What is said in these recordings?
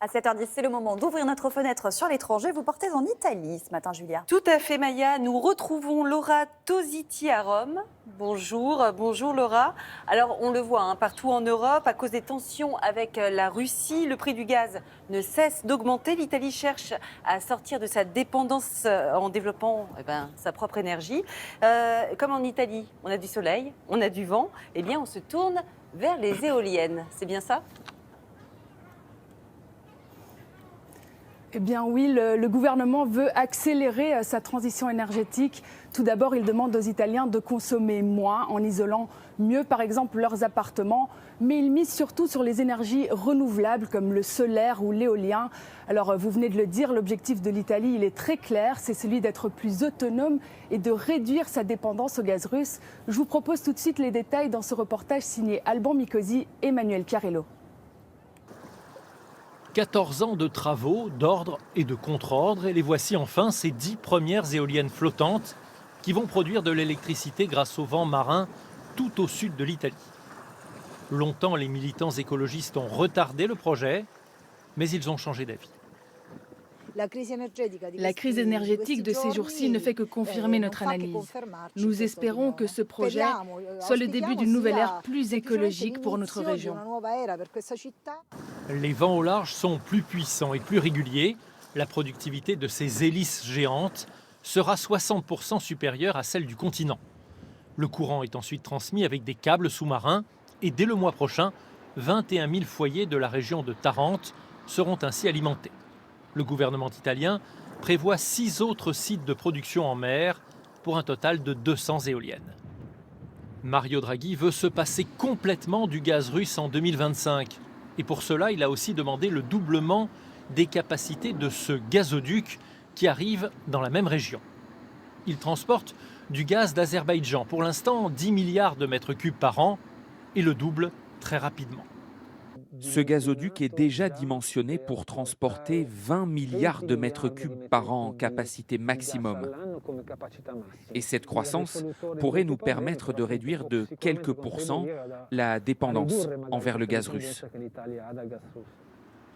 À 7h10, c'est le moment d'ouvrir notre fenêtre sur l'étranger. Vous partez en Italie ce matin, Julia. Tout à fait, Maya. Nous retrouvons Laura Tositi à Rome. Bonjour, bonjour Laura. Alors, on le voit partout en Europe, à cause des tensions avec la Russie, le prix du gaz ne cesse d'augmenter. L'Italie cherche à sortir de sa dépendance en développant sa propre énergie. Comme en Italie, on a du soleil, on a du vent, eh bien, on se tourne vers les éoliennes. C'est bien ça ? Eh bien oui, le gouvernement veut accélérer sa transition énergétique. Tout d'abord, il demande aux Italiens de consommer moins en isolant mieux, par exemple, leurs appartements. Mais il mise surtout sur les énergies renouvelables comme le solaire ou l'éolien. Alors, vous venez de le dire, l'objectif de l'Italie, il est très clair. C'est celui d'être plus autonome et de réduire sa dépendance au gaz russe. Je vous propose tout de suite les détails dans ce reportage signé Alban Micosi et Emmanuel Chiarello. 14 ans de travaux, d'ordre et de contre-ordre, et les voici enfin ces 10 premières éoliennes flottantes qui vont produire de l'électricité grâce au vent marin tout au sud de l'Italie. Longtemps, les militants écologistes ont retardé le projet, mais ils ont changé d'avis. La crise énergétique de ces jours-ci ne fait que confirmer notre analyse. Nous espérons que ce projet soit le début d'une nouvelle ère plus écologique pour notre région. Les vents au large sont plus puissants et plus réguliers. La productivité de ces hélices géantes sera 60% supérieure à celle du continent. Le courant est ensuite transmis avec des câbles sous-marins et dès le mois prochain, 21 000 foyers de la région de Tarente seront ainsi alimentés. Le gouvernement italien prévoit 6 autres sites de production en mer pour un total de 200 éoliennes. Mario Draghi veut se passer complètement du gaz russe en 2025. Et pour cela, il a aussi demandé le doublement des capacités de ce gazoduc qui arrive dans la même région. Il transporte du gaz d'Azerbaïdjan, pour l'instant 10 milliards de mètres cubes par an, et le double très rapidement. Ce gazoduc est déjà dimensionné pour transporter 20 milliards de mètres cubes par an en capacité maximum. Et cette croissance pourrait nous permettre de réduire de quelques pourcents la dépendance envers le gaz russe.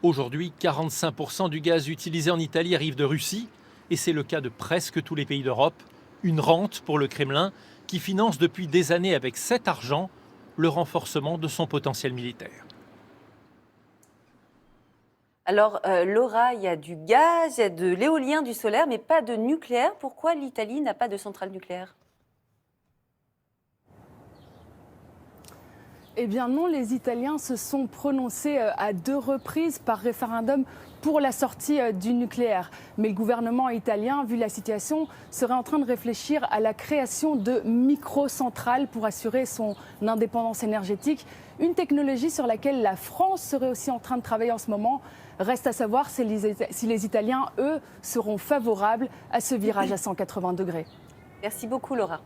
Aujourd'hui, 45% du gaz utilisé en Italie arrive de Russie, et c'est le cas de presque tous les pays d'Europe. Une rente pour le Kremlin qui finance depuis des années avec cet argent le renforcement de son potentiel militaire. Alors, Laura, il y a du gaz, il y a de l'éolien, du solaire, mais pas de nucléaire. Pourquoi l'Italie n'a pas de centrale nucléaire ? Eh bien non, les Italiens se sont prononcés à 2 reprises par référendum pour la sortie du nucléaire. Mais le gouvernement italien, vu la situation, serait en train de réfléchir à la création de microcentrales pour assurer son indépendance énergétique. Une technologie sur laquelle la France serait aussi en train de travailler en ce moment. Reste à savoir si les Italiens, eux, seront favorables à ce virage à 180 degrés. Merci beaucoup, Laura.